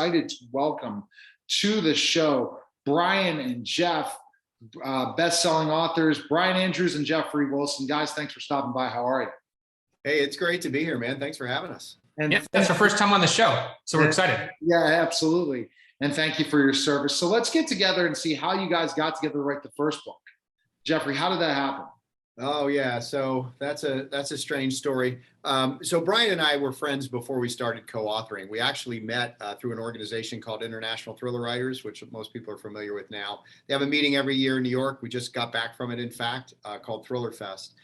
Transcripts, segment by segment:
excited to welcome to the show Brian and Jeff, best-selling authors, Brian Andrews and Jeffrey Wilson. Guys, thanks for stopping by. How are you? Hey, it's great to be here, man. Thanks for having us. And yeah, that's our first time on the show, so we're excited. Yeah, absolutely. And thank you for your service. So let's get together and see how you guys got together to write the first book. Jeffrey, how did that happen? Oh yeah, so that's a strange story. So Brian and I were friends before we started co-authoring. We actually met through an organization called International Thriller Writers, which most people are familiar with now. They have a meeting every year in New York. We just got back from it, in fact, called Thriller Fest.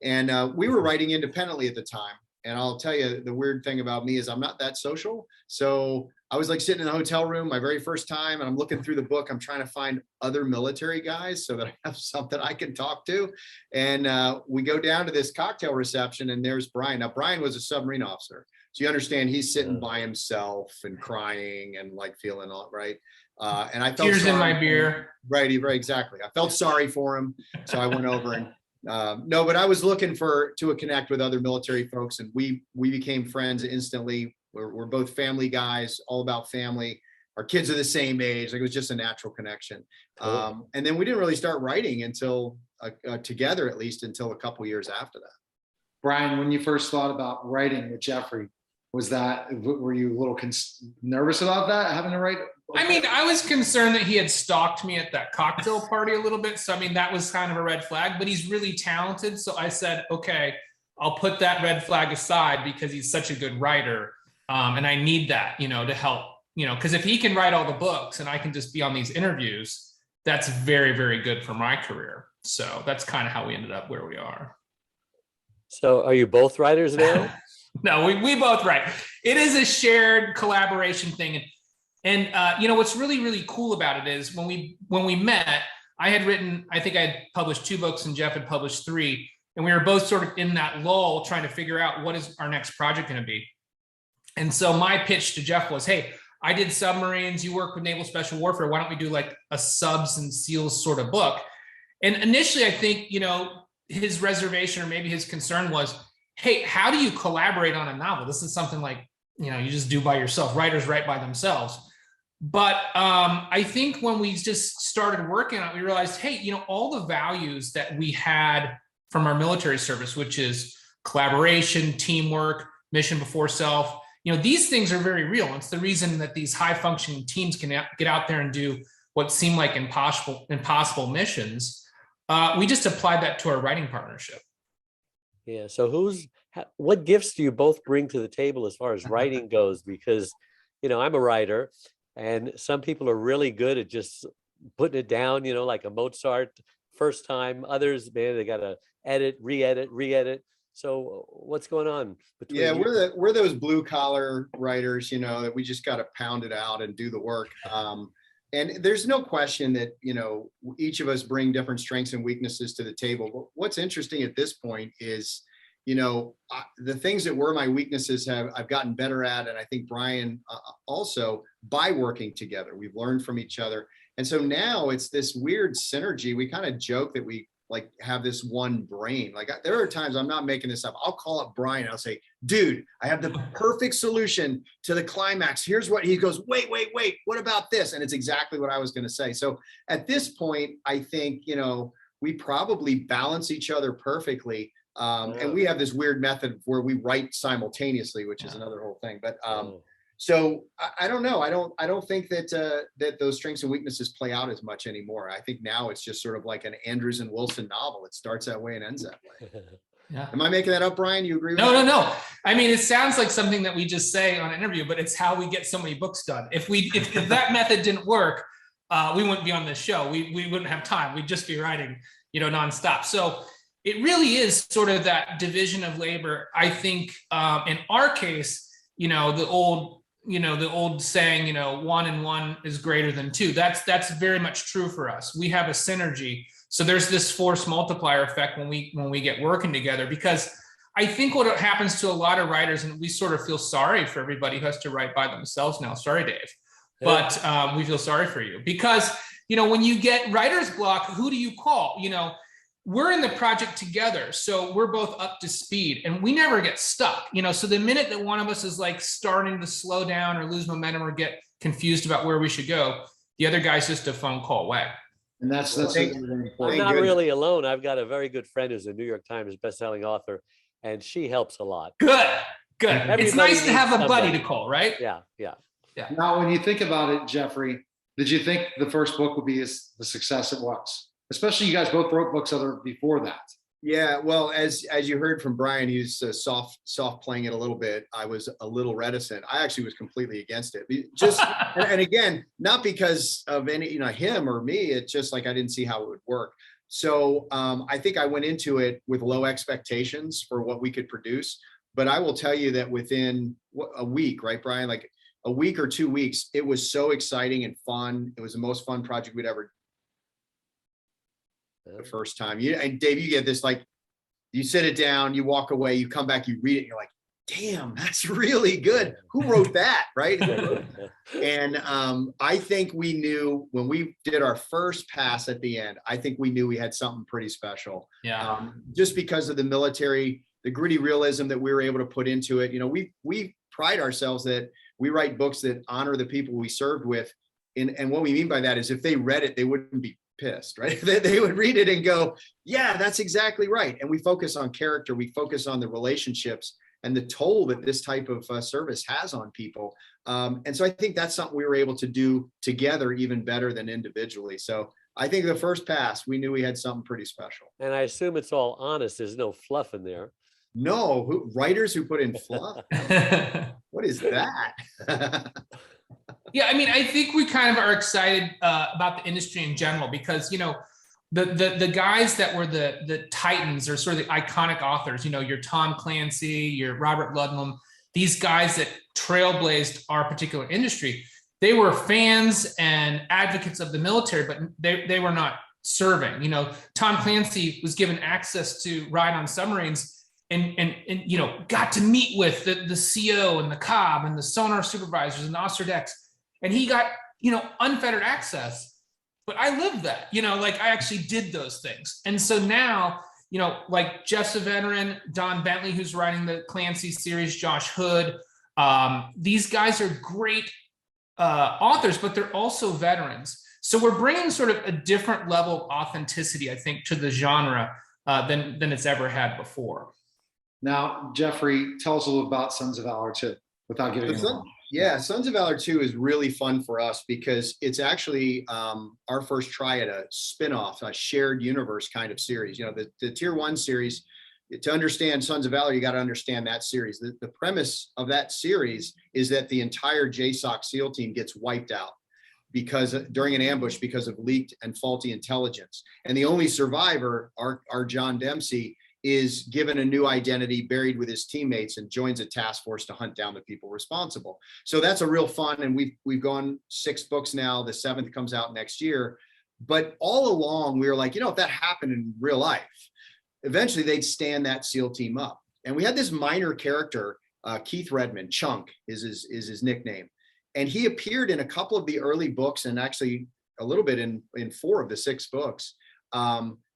And we were writing independently at the time. And I'll tell you, the weird thing about me is I'm not that social. So I was like sitting in the hotel room my very first time, and I'm looking through the book. I'm trying to find other military guys so that I have something I can talk to. And we go down to this cocktail reception, and there's Brian. Now, Brian was a submarine officer. So you understand he's sitting by himself and crying and like feeling all right. And I felt tears in my beer. Right, exactly. I felt sorry for him. So I went over and no, but I was looking to connect with other military folks, and we became friends instantly. We're both family guys, all about family. Our kids are the same age. Like, it was just a natural connection. Cool. And then we didn't really start writing until together, at least until a couple years after that. Brian, when you first thought about writing with Jeffrey, were you a little nervous about that, having to write? I mean, I was concerned that he had stalked me at that cocktail party a little bit. So, I mean, that was kind of a red flag, but he's really talented. So I said, okay, I'll put that red flag aside because he's such a good writer. And I need that, to help, because if he can write all the books and I can just be on these interviews, that's very, very good for my career. So that's kind of how we ended up where we are. So are you both writers now? No, we both write. It is a shared collaboration thing. And what's really, really cool about it is when we met, I think I had published 2 books and Jeff had published 3. And we were both sort of in that lull trying to figure out what is our next project going to be. And so my pitch to Jeff was, hey, I did submarines, you work with naval special warfare. Why don't we do like a subs and SEALs sort of book? And initially, I think, his reservation or maybe his concern was, hey, how do you collaborate on a novel? This is something like, you just do by yourself. Writers write by themselves. But I think when we just started working on it, we realized, hey, all the values that we had from our military service, which is collaboration, teamwork, mission before self, these things are very real. It's the reason that these high functioning teams can get out there and do what seem like impossible missions. We just applied that to our writing partnership. Yeah. So what gifts do you both bring to the table as far as writing goes? Because, I'm a writer, and some people are really good at just putting it down, like a Mozart first time. Others, man, they got to edit, re-edit. So what's going on between you? We're those blue collar writers, that we just got to pound it out and do the work. And there's no question that, each of us bring different strengths and weaknesses to the table. But what's interesting at this point is, the things that were my weaknesses I've gotten better at. And I think Brian also, by working together, we've learned from each other. And so now it's this weird synergy. We kind of joke that we like have this one brain. Like, there are times, I'm not making this up, I'll call up Brian, I'll say, dude, I have the perfect solution to the climax. Here's what he goes, wait, what about this? And it's exactly what I was going to say. So at this point, I think, we probably balance each other perfectly. And we have this weird method where we write simultaneously, which is another whole thing. But so I don't know. I don't think that those strengths and weaknesses play out as much anymore. I think now it's just sort of like an Andrews and Wilson novel. It starts that way and ends that way. Yeah. Am I making that up, Brian? You agree with that? No. I mean, it sounds like something that we just say on an interview, but it's how we get so many books done. If that method didn't work, we wouldn't be on this show. We wouldn't have time. We'd just be writing, nonstop. So it really is sort of that division of labor. I think in our case, the old saying, 1 and 1 is greater than 2. That's very much true for us. We have a synergy. So there's this force multiplier effect when we get working together, because I think what happens to a lot of writers, and we sort of feel sorry for everybody who has to write by themselves now. Sorry, Dave, but we feel sorry for you because, when you get writer's block, who do you call? we're in the project together. So we're both up to speed and we never get stuck, so the minute that one of us is like starting to slow down or lose momentum or get confused about where we should go, the other guy's just a phone call away. And that's Thank- really I'm important. not goodness. really alone. I've got a very good friend who's a New York Times bestselling author, and she helps a lot. Good. It's Everybody nice to needs have a buddy somebody. to call, right? Yeah, yeah. Now, when you think about it, Jeffrey, did you think the first book would be the success it was? Especially you guys both wrote books before that. Yeah, well, as you heard from Brian, he's soft playing it a little bit. I was a little reticent. I actually was completely against it. Just and again, not because of any him or me. It's just like I didn't see how it would work. So I think I went into it with low expectations for what we could produce. But I will tell you that within a week, right, Brian? Like a week or 2 weeks, it was so exciting and fun. It was the most fun project we'd ever the first time. And Dave, you get this, like, you sit it down, you walk away, you come back, you read it, and you're like, damn, that's really good. Who wrote that, right? And I think we knew when we did our first pass at the end, I think we knew we had something pretty special. Yeah. Just because of the military, the gritty realism that we were able to put into it. We pride ourselves that we write books that honor the people we served with. And what we mean by that is if they read it, they wouldn't be pissed, right? They would read it and go, yeah, that's exactly right. And we focus on character, we focus on the relationships and the toll that this type of service has on people. And so I think that's something we were able to do together even better than individually. So I think the first pass, we knew we had something pretty special. And I assume it's all honest. There's no fluff in there. No, writers who put in fluff. What is that? Yeah, I mean, I think we kind of are excited about the industry in general because, the guys that were the titans or sort of the iconic authors, your Tom Clancy, your Robert Ludlum, these guys that trailblazed our particular industry, they were fans and advocates of the military, but they were not serving. Tom Clancy was given access to ride on submarines and got to meet with the CO and the COB and the sonar supervisors and the officer decks. And he got, unfettered access, but I lived that, like I actually did those things. And so now, like Jeff's a veteran, Don Bentley, who's writing the Clancy series, Josh Hood, these guys are great authors, but they're also veterans. So we're bringing sort of a different level of authenticity, I think, to the genre than it's ever had before. Now, Jeffrey, tell us a little about Sons of Valor 2 without giving it away. Yeah, Sons of Valor 2 is really fun for us because it's actually our first try at a spin-off, a shared universe kind of series. The Tier 1 series, to understand Sons of Valor, you got to understand that series. The premise of that series is that the entire JSOC SEAL team gets wiped out during an ambush because of leaked and faulty intelligence. And the only survivor, our John Dempsey, is given a new identity, buried with his teammates, and joins a task force to hunt down the people responsible. So that's a real fun, and we've gone 6 books now. The 7th comes out next year. But all along, we were like, if that happened in real life, eventually they'd stand that SEAL team up. And we had this minor character, Keith Redmond, Chunk is his nickname. And he appeared in a couple of the early books, and actually a little bit in 4 of the 6 books.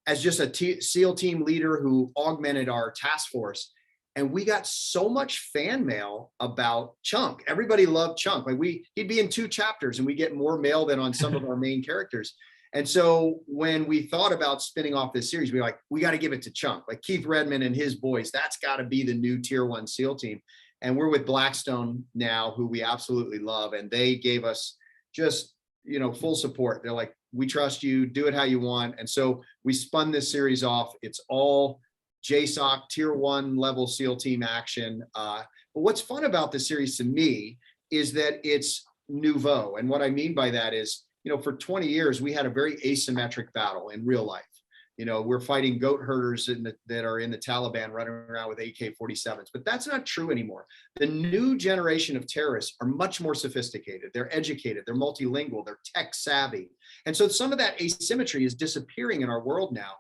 As just a SEAL team leader who augmented our task force. And we got so much fan mail about Chunk. Everybody loved Chunk. Like he'd be in 2 chapters and we get more mail than on some of our main characters. And so when we thought about spinning off this series, we were like, we got to give it to Chunk. Like Keith Redmond and his boys, that's got to be the new Tier 1 SEAL team. And we're with Blackstone now, who we absolutely love. And they gave us just, full support. They're like, we trust you, do it how you want. And so we spun this series off. It's all JSOC Tier 1 level SEAL team action. But what's fun about the series to me is that it's nouveau. And what I mean by that is, for 20 years, we had a very asymmetric battle in real life. We're fighting goat herders that are in the Taliban running around with AK-47s, but that's not true anymore. The new generation of terrorists are much more sophisticated. They're educated, they're multilingual, they're tech savvy. And so some of that asymmetry is disappearing in our world now.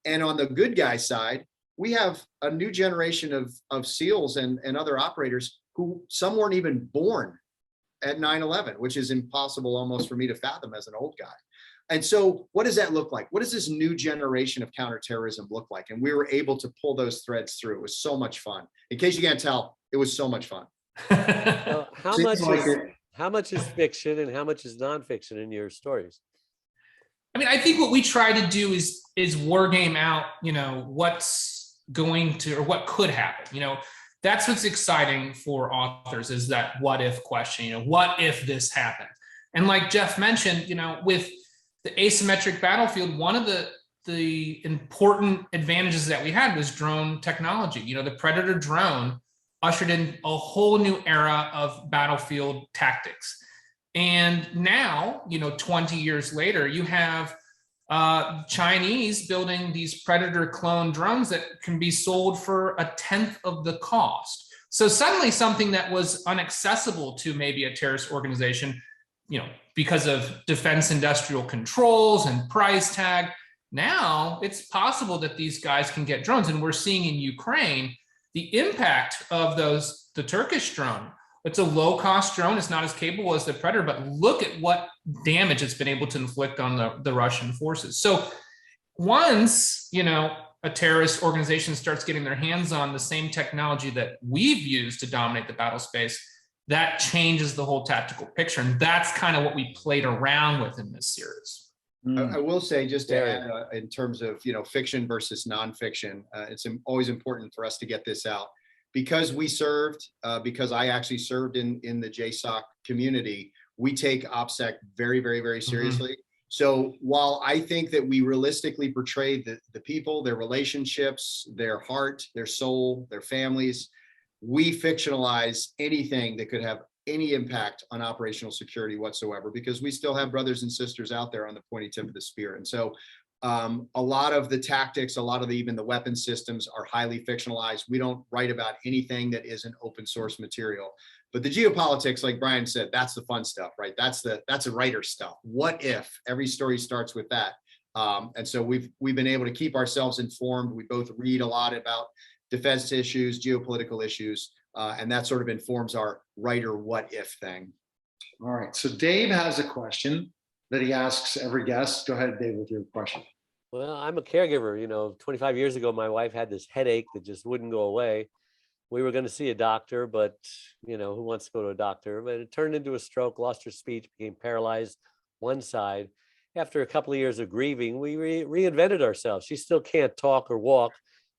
And on the good guy side, we have a new generation of SEALs and other operators who some weren't even born at 9/11, which is impossible almost for me to fathom as an old guy. And so what does that look like? What does this new generation of counterterrorism look like? And we were able to pull those threads through. It was so much fun. In case you can't tell, it was so much fun. Well, Seems like it. how much is fiction and how much is nonfiction in your stories? I mean, I think what we try to do is war game out, what's going to, or what could happen. That's what's exciting for authors, is that what if question. What if this happened? And like Jeff mentioned, with the asymmetric battlefield, one of the important advantages that we had was drone technology. The Predator drone ushered in a whole new era of battlefield tactics. And now, 20 years later, you have Chinese building these Predator clone drones that can be sold for 1/10 of the cost. So suddenly something that was inaccessible to maybe a terrorist organization, because of defense industrial controls and price tag, now it's possible that these guys can get drones. And we're seeing in Ukraine the impact of the Turkish drone. It's a low-cost drone. It's not as capable as the Predator, but look at what damage it's been able to inflict on the Russian forces. So once, a terrorist organization starts getting their hands on the same technology that we've used to dominate the battle space, that changes the whole tactical picture. And that's kind of what we played around with in this series. I will say, just to add, in terms of fiction versus nonfiction, it's always important for us to get this out, because we served, because I actually served in the JSOC community. We take OPSEC very, very, very seriously. So while I think that we realistically portray the people, their relationships, their heart, their soul, their families, we fictionalize anything that could have any impact on operational security whatsoever, because we still have brothers and sisters out there on the pointy tip of the spear. And so a lot of the tactics, a lot of even the weapon systems are highly fictionalized. We don't write about anything that isn't open source material. But the geopolitics, like Brian said, that's the fun stuff, right? That's the writer stuff. What if? Every story starts with that. And so we've been able to keep ourselves informed. We both read a lot about defense issues, geopolitical issues, and that sort of informs our writer what if thing. All right. So Dave has a question that he asks every guest. Go ahead, Dave, with your question. Well, I'm a caregiver. 25 years ago, my wife had this headache that just wouldn't go away. We were going to see a doctor, but who wants to go to a doctor? But it turned into a stroke, lost her speech, became paralyzed one side. After a couple of years of grieving, we reinvented ourselves. She still can't talk or walk,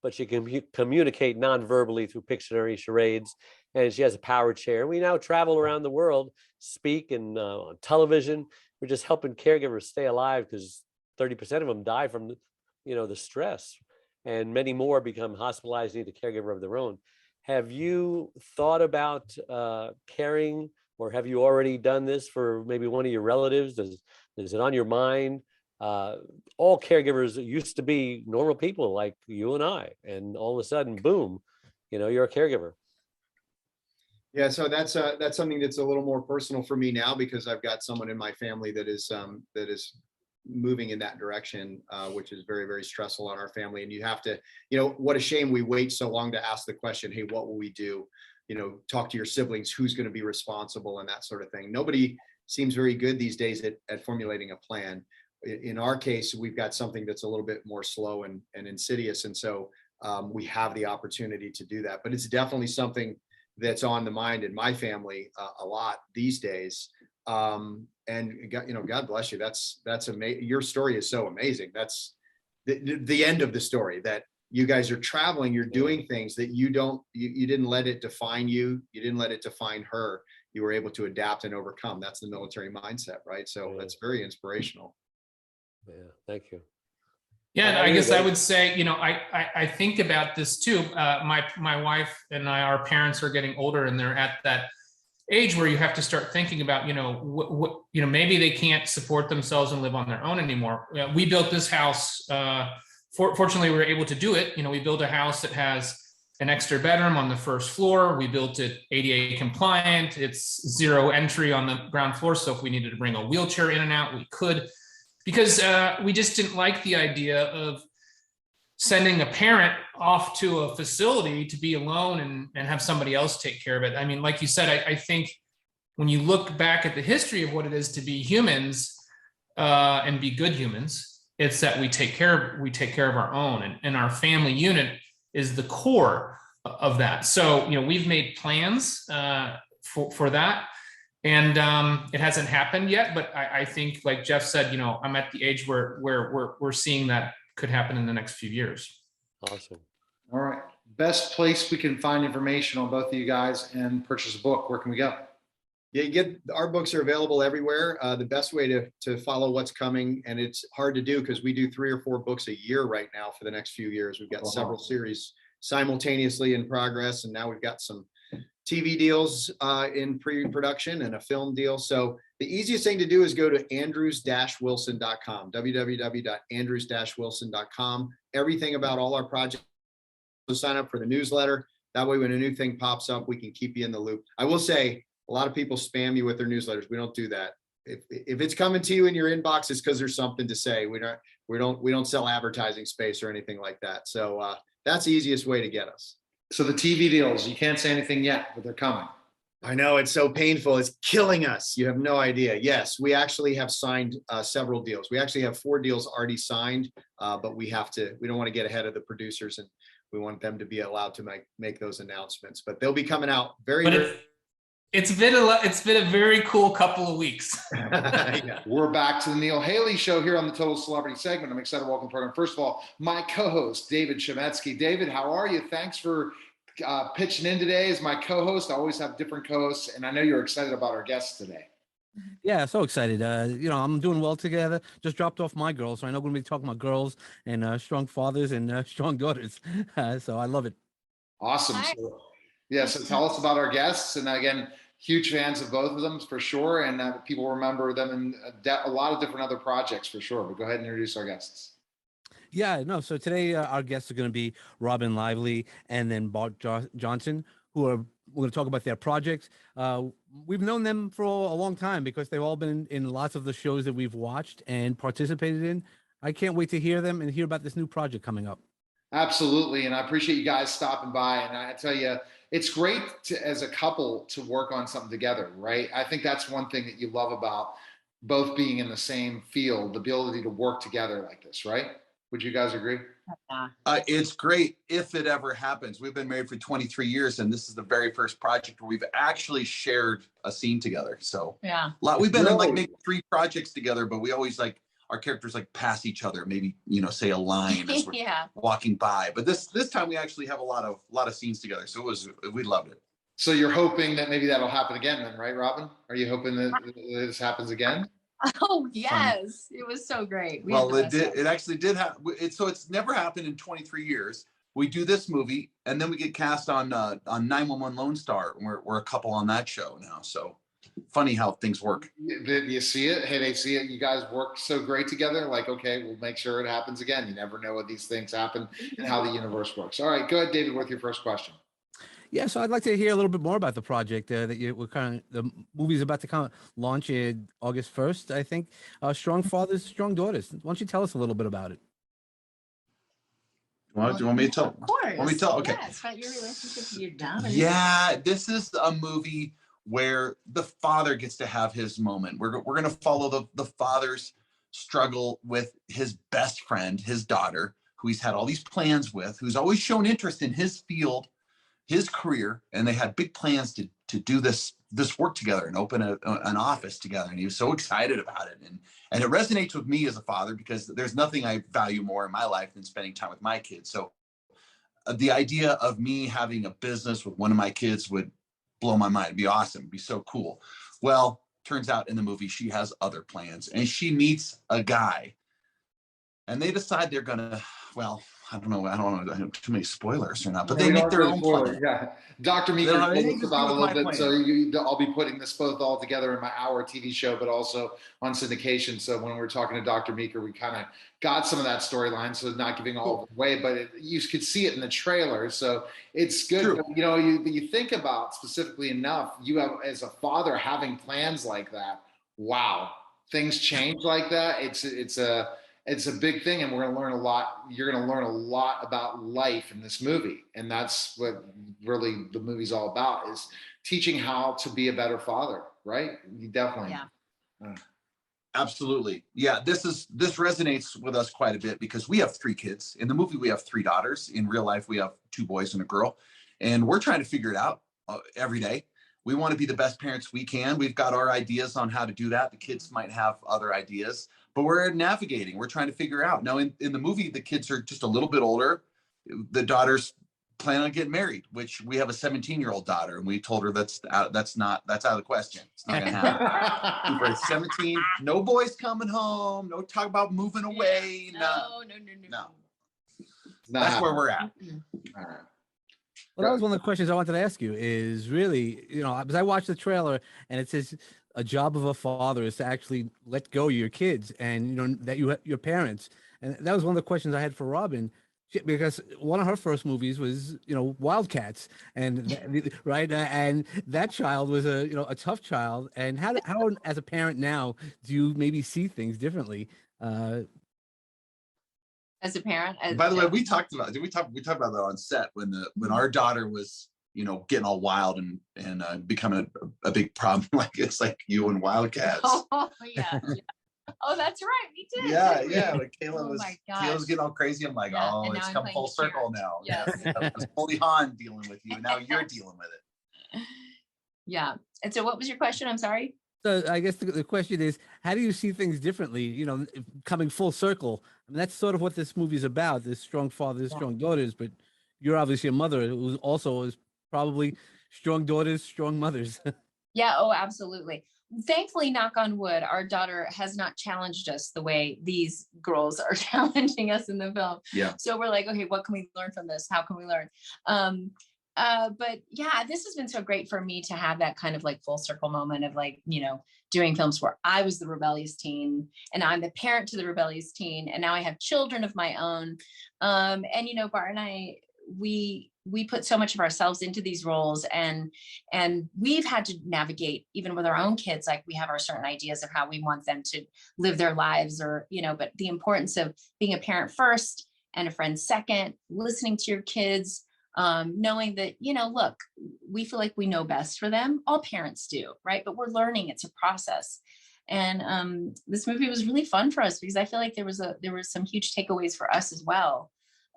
but she can communicate non-verbally through Pictionary, charades, and she has a power chair. We now travel around the world, speak and on television. We're just helping caregivers stay alive, because 30% of them die from the stress, and many more become hospitalized, need a caregiver of their own. Have you thought about caring, or have you already done this for maybe one of your relatives? Is it on your mind? All caregivers used to be normal people like you and I, and all of a sudden, boom, you're a caregiver. Yeah, so that's something that's a little more personal for me now, because I've got someone in my family that is moving in that direction, which is very, very stressful on our family. And you have to, what a shame we wait so long to ask the question, hey, what will we do? Talk to your siblings, who's going to be responsible, and that sort of thing. Nobody seems very good these days at formulating a plan. In our case, we've got something that's a little bit more slow and insidious. And so we have the opportunity to do that. But it's definitely something that's on the mind in my family a lot these days. And God bless you. That's amazing. Your story is so amazing. That's the end of the story, that you guys are traveling, you're doing things that you didn't let it define you. You didn't let it define her. You were able to adapt and overcome. That's the military mindset, right? So that's very inspirational. Yeah, thank you. Yeah, and I guess I would say, I think about this too. My wife and our parents are getting older, and they're at that age where you have to start thinking about, maybe they can't support themselves and live on their own anymore. We built this house. Fortunately, we were able to do it. We built a house that has an extra bedroom on the first floor. We built it ADA compliant. It's zero entry on the ground floor. So if we needed to bring a wheelchair in and out, we could, because we just didn't like the idea of sending a parent off to a facility to be alone and have somebody else take care of it. I mean, like you said, I think when you look back at the history of what it is to be humans and be good humans, it's that we take care of our own, and our family unit is the core of that. So, we've made plans for that. And it hasn't happened yet, but I think, like Jeff said, I'm at the age where we're seeing that could happen in the next few years. Awesome. All right. Best place we can find information on both of you guys and purchase a book. Where can we go? Yeah, our books are available everywhere. The best way to follow what's coming, and it's hard to do because we do 3 or 4 books a year right now for the next few years. We've got several series simultaneously in progress, and now we've got some TV deals in pre-production and a film deal. So the easiest thing to do is go to andrews-wilson.com, www.andrews-wilson.com. Everything about all our projects. So sign up for the newsletter. That way, when a new thing pops up, we can keep you in the loop. I will say, a lot of people spam you with their newsletters. We don't do that. If it's coming to you in your inbox, it's because there's something to say. We don't sell advertising space or anything like that. So that's the easiest way to get us. So the TV deals, you can't say anything yet, but they're coming. I know, it's so painful. It's killing us. You have no idea. Yes, we actually have signed several deals. We actually have 4 deals already signed, but we don't want to get ahead of the producers, and we want them to be allowed to make those announcements. But they'll be coming out very. It's been a very cool couple of weeks. Yeah. We're back to the Neil Haley Show here on the Total Celebrity segment. I'm excited to welcome to the program. First of all, my co-host, David Chemetsky. David, how are you? Thanks for pitching in today as my co-host. I always have different co-hosts, and I know you're excited about our guests today. Yeah, so excited. I'm doing well together. Just dropped off my girls, so I know we're going to be talking about girls and strong fathers and strong daughters. So I love it. Awesome. So tell us about our guests. And again, huge fans of both of them for sure. And people remember them in a lot of different other projects for sure. But go ahead and introduce our guests. Yeah, no. So today our guests are going to be Robin Lively and then Bart Johnson, we're going to talk about their projects. We've known them for a long time because they've all been in lots of the shows that we've watched and participated in. I can't wait to hear them and hear about this new project coming up. Absolutely. And I appreciate you guys stopping by. And I tell you, it's great as a couple to work on something together, right? I think that's one thing that you love about both being in the same field, the ability to work together like this, right? Would you guys agree? It's great if it ever happens. We've been married for 23 years, and this is the very first project where we've actually shared a scene together. So yeah, we've been in like maybe 3 projects together, but we always our characters pass each other, maybe say a line as we're walking by. But this time we actually have a lot of scenes together, so we loved it. So you're hoping that maybe that'll happen again, then, right, Robin? Are you hoping that this happens again? Oh yes, it was so great. It actually did happen. So it's never happened in 23 years. We do this movie, and then we get cast on 911 Lone Star. We're a couple on that show now. So funny how things work. Did you see it? Hey, they see it. You guys work so great together. Okay, we'll make sure it happens again. You never know what these things happen and how the universe works. All right, go ahead, David, with your first question. Yeah, so I'd like to hear a little bit more about the project that the movie's about to launch in August 1st, I think. Strong Fathers, Strong Daughters. Why don't you tell us a little bit about it? Do you want me to tell? Of course. Want me to tell? Okay. Yeah, it's about your relationship with your daughter. Yeah, this is a movie where the father gets to have his moment. We're going to follow the father's struggle with his best friend, his daughter, who he's had all these plans with, who's always shown interest in his field, his career, and they had big plans to do this work together and open an office together. And he was so excited about it. And it resonates with me as a father because there's nothing I value more in my life than spending time with my kids. So the idea of me having a business with one of my kids would blow my mind. It'd be awesome. It'd be so cool. Well, turns out in the movie, she has other plans and she meets a guy and they decide they're going to, I don't know too many spoilers or not, but they make their own plan. Yeah. Dr. Meeker told us about a little bit. So I'll be putting this both all together in my hour TV show, but also on syndication. So when we were talking to Dr. Meeker, we kind of got some of that storyline. So not giving all of it away, but you could see it in the trailer. So it's good. But, you think about specifically enough, you have as a father having plans like that. Wow. Things change like that. It's a big thing, and we're going to learn a lot. You're going to learn a lot about life in this movie, and that's what really the movie's all about, is teaching how to be a better father right? You definitely. Yeah. Absolutely. Yeah, this resonates with us quite a bit because we have 3 kids. In the movie, we have 3 daughters. In real life, we have 2 boys and a girl. And we're trying to figure it out every day. We want to be the best parents we can. We've got our ideas on how to do that. The kids might have other ideas, but we're navigating. We're trying to figure out. Now, in the movie, the kids are just a little bit older. The daughters plan on getting married, which we have a 17-year-old daughter, and we told her that's out of the question. It's not gonna happen. We're 17, no boys coming home, no talk about moving away. No. That's where we're at. All right. Well, that was one of the questions I wanted to ask you is really, because I watched the trailer and it says a job of a father is to actually let go of your kids and, that your parents. And that was one of the questions I had for Robin, because one of her first movies was, Wildcats, and right. And that child was a tough child. And how as a parent now, do you maybe see things differently? As a parent. By the way, we talked about that on set when our daughter was, getting all wild and becoming a big problem. Like it's like you and Wildcats. Oh yeah. Oh, that's right. We did. Yeah. Like Kayla's getting all crazy. I'm like, Yeah, it's come full circle now. Yes. It was fully Han dealing with you. Now you're dealing with it. Yeah. And so what was your question? I'm sorry. So I guess the question is, how do you see things differently, coming full circle? I mean, that's sort of what this movie is about, this strong fathers, strong daughters, but you're obviously a mother who also is probably strong daughters, strong mothers. Yeah. Oh, absolutely. Thankfully, knock on wood, our daughter has not challenged us the way these girls are challenging us in the film. Yeah. So we're like, okay, what can we learn from this? How can we learn? But yeah, this has been so great for me to have that kind of like full circle moment of like, doing films where I was the rebellious teen and I'm the parent to the rebellious teen. And now I have children of my own. And, Bart and I, we put so much of ourselves into these roles and we've had to navigate even with our own kids. Like we have our certain ideas of how we want them to live their lives or, but the importance of being a parent first and a friend second, listening to your kids, knowing that, look, we feel like we know best for them. All parents do, right? But we're learning. It's a process. And this movie was really fun for us because I feel like there were some huge takeaways for us as well.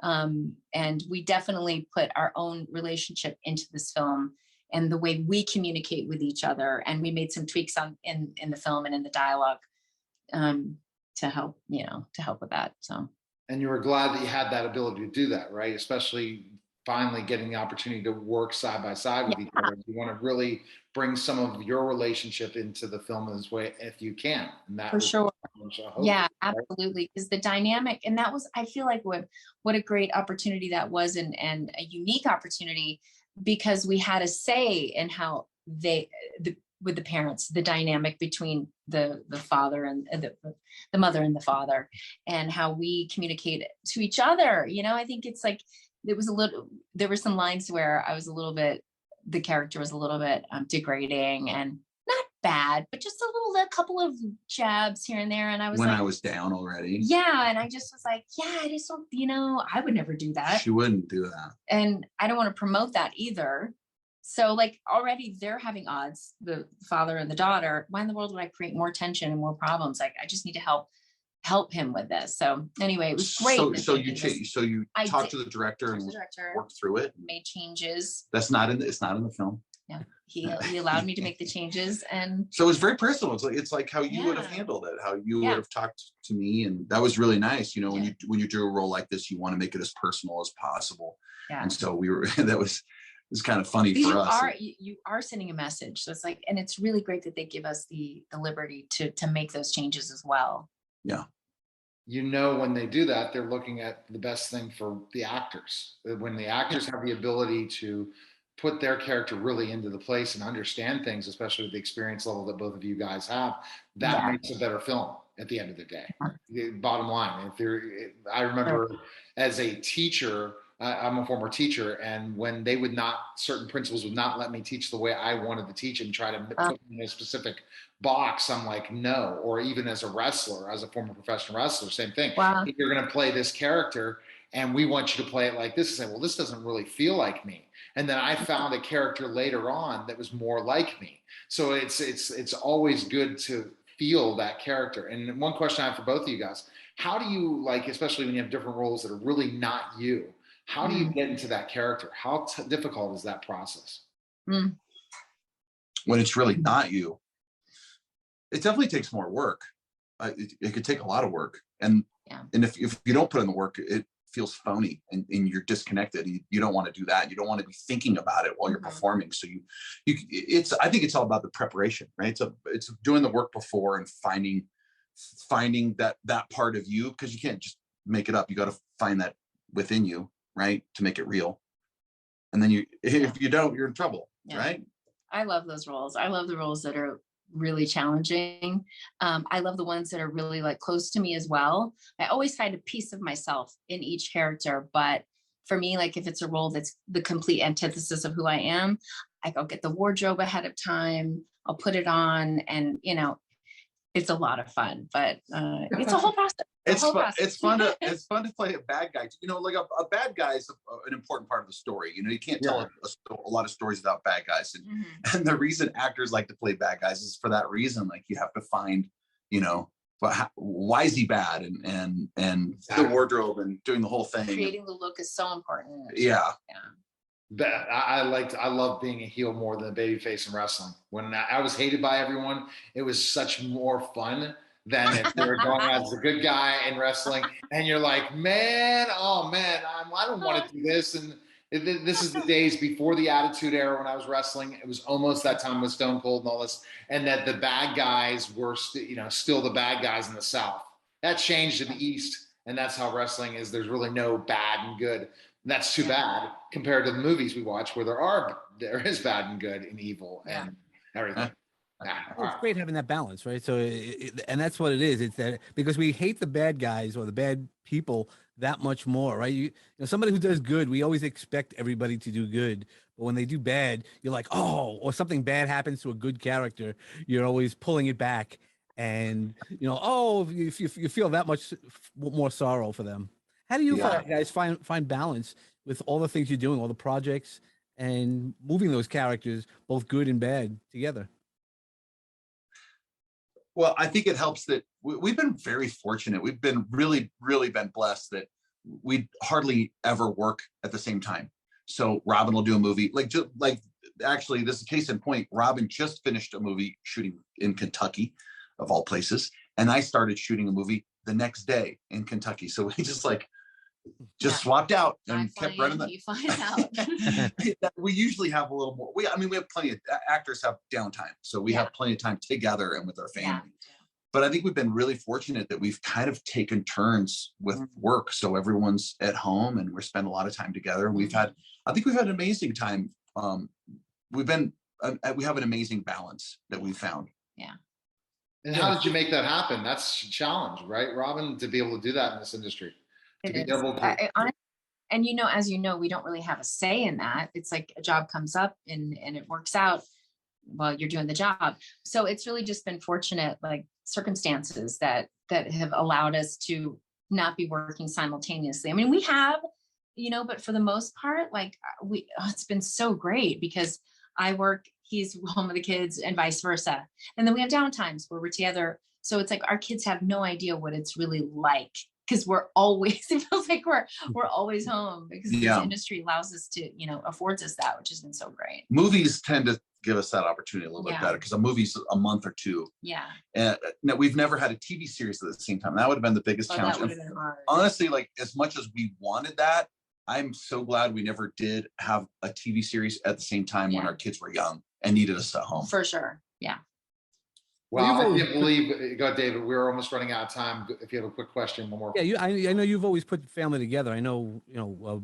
And we definitely put our own relationship into this film and the way we communicate with each other. And we made some tweaks in the film and in the dialogue to help with that. So. And you were glad that you had that ability to do that, right? Especially finally getting the opportunity to work side by side with each other. You want to really bring some of your relationship into the film in this way, if you can. And that for sure. Yeah, right? Absolutely. Because the dynamic, and that was, I feel like what a great opportunity that was and a unique opportunity because we had a say in how with the parents, the dynamic between the father and the mother and the father and how we communicate to each other. I think it's like, there were some lines where the character was a little bit degrading and not bad, but just a couple of jabs here and there. And I was I was down already. Yeah. And I just was like, yeah, I just don't, I would never do that. She wouldn't do that. And I don't want to promote that either. So like already they're having odds, the father and the daughter. Why in the world would I create more tension and more problems? Like I just need to help him with this. So anyway, it was great. So you talked to the director and worked through it, made changes. It's not in the film. Yeah. He allowed me to make the changes and so it's very personal. It's like how you would have handled it, how you would have talked to me. And that was really nice. When you do a role like this, you want to make it as personal as possible. Yeah. And so it was kind of funny for us. You are sending a message. So it's like, and it's really great that they give us the liberty to make those changes as well. Yeah. When they do that, they're looking at the best thing for the actors. When the actors have the ability to put their character really into the place and understand things, especially with the experience level that both of you guys have, that makes a better film at the end of the day. The bottom line, I remember as a teacher, I'm a former teacher, and when certain principals would not let me teach the way I wanted to teach and try to put me in a specific box, I'm like, no. Or even as a wrestler, as a former professional wrestler, same thing. Wow. If you're going to play this character and we want you to play it like this, and say, well, this doesn't really feel like me. And then I found a character later on that was more like me. So it's always good to feel that character. And one question I have for both of you guys, how do you, like, especially when you have different roles that are really not you, how do you get into that character? How difficult is that process? When it's really not you, it definitely takes more work. It could take a lot of work. And if you don't put in the work, it feels phony and you're disconnected. You don't want to do that. You don't want to be thinking about it while you're performing. So I think it's all about the preparation, right? So it's doing the work before and finding that part of you, because you can't just make it up. You got to find that within you, right, to make it real. And then if you don't, you're in trouble, right? I love those roles. I love the roles that are really challenging. I love the ones that are really like close to me as well. I always find a piece of myself in each character, but for me, like if it's a role that's the complete antithesis of who I am, I'll get the wardrobe ahead of time. I'll put it on, and it's a lot of fun, but it's a whole process. It's fun to play a bad guy. Like a bad guy is an important part of the story. You can't tell a lot of stories without bad guys. And the reason actors like to play bad guys is for that reason. Like you have to find, why is he bad, and the wardrobe and doing the whole thing. Creating the look is so important. Yeah. I love being a heel more than a baby face in wrestling. When I was hated by everyone, it was such more fun than if they were going as a good guy in wrestling. And you're like, I don't want to do this. And this is the days before the Attitude Era when I was wrestling. It was almost that time with Stone Cold and all this, and that the bad guys were still the bad guys in the South. That changed in the East, and that's how wrestling is. There's really no bad and good. That's too bad compared to the movies we watch, where there is bad and good and evil and everything. Well, it's great having that balance, right? So, and that's what it is. It's that because we hate the bad guys or the bad people that much more, right? Somebody who does good, we always expect everybody to do good, but when they do bad, you're like, oh, or something bad happens to a good character, you're always pulling it back, and you feel that much more sorrow for them. How do you guys find balance with all the things you're doing, all the projects, and moving those characters, both good and bad, together? Well, I think it helps that we've been very fortunate. We've been really, really been blessed that we hardly ever work at the same time. So Robin will do a movie actually, this is a case in point. Robin just finished a movie shooting in Kentucky, of all places, and I started shooting a movie the next day in Kentucky. So we just swapped out and kept running that. You find out. We usually have a little more. We have plenty of actors have downtime, so we have plenty of time together and with our family. But I think we've been really fortunate that we've kind of taken turns with work, so everyone's at home and we're spending a lot of time together. And I think we've had an amazing time. We have an amazing balance that we've found. Yeah. And how did you make that happen? That's a challenge, right, Robin, to be able to do that in this industry? And as you know, we don't really have a say in that. It's like a job comes up and it works out while you're doing the job. So it's really just been fortunate, like circumstances that have allowed us to not be working simultaneously. I mean, we have, but for the most part, like it's been so great because I work, he's home with the kids and vice versa. And then we have downtimes where we're together. So it's like our kids have no idea what it's really like, because it feels like we're always home, because this industry allows us to, affords us that, which has been so great. Movies tend to give us that opportunity a little bit better, because a movie's a month or two. Yeah. And we've never had a TV series at the same time. That would have been the biggest challenge. That would have been hard. Honestly, like as much as we wanted that, I'm so glad we never did have a TV series at the same time when our kids were young and needed us at home. For sure. Yeah. Well, I can't believe, go David, we're almost running out of time. If you have a quick question, one more. Yeah, I know you've always put family together. I know,